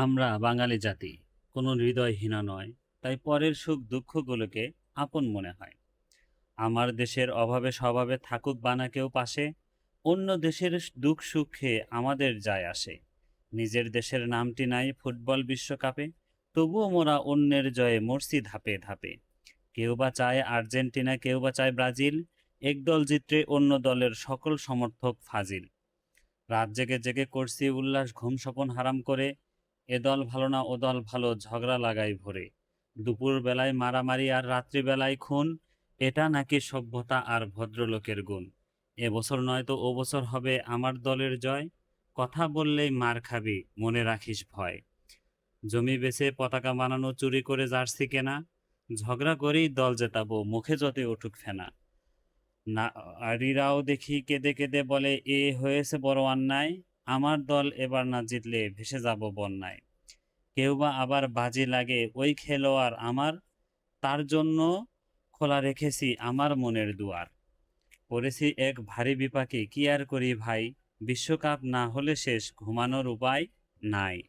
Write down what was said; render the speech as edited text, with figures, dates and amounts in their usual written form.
আমরা বাঙালি জাতি কোনো হৃদয়হীনা নয়, তাই পরের সুখ দুঃখগুলোকে আপন মনে হয়। আমার দেশের অভাবে স্বভাবে থাকুক বা না কেউ পাশে, অন্য দেশের দুঃখ সুখে আমাদের যায় আসে। নিজের দেশের নামটি নাই ফুটবল বিশ্বকাপে, তবুও মোরা অন্যের জয়ে মরছি ধাপে ধাপে। কেউ বা চায় আর্জেন্টিনা, কেউ বা চায় ব্রাজিল, একদল জিতলে অন্য দলের সকল সমর্থক ফাজিল। রাত জেগে জেগে করছি উল্লাস, ঘুম স্বপন হারাম করে, এ দল ভালো না ও দল ভালো, ঝগড়া লাগাই ভোরে। দুপুর বেলায় মারামারি আর রাত্রিবেলায় খুন, এটা নাকি সভ্যতা আর ভদ্রলোকের গুণ। এবছর নয়তো ও বছর হবে আমার দলের জয়, কথা বললেই মার খাবি মনে রাখিস ভয়। জমি বেচে পতাকা বানানো, চুরি করে জার্সি কেনা, ঝগড়া করেই দল জেতাবো মুখে যতই উঠুক ফেনা। নারীরাও দেখি কেঁদে কেঁদে বলে, এ হয়েছে বড় অন্যায়, আমার দল এবার না জিতলে ভেসে যাব বন্যায়। কেউ বা আবার বাজি লাগে, ওই খেলোয়াড় আমার, তার জন্য খোলা রেখেছি আমার মনের দুয়ার। পড়েছি এক ভারী বিপাকে, কি আর করি ভাই, বিশ্বকাপ না হলে শেষ, ঘুমানোর উপায় নাই।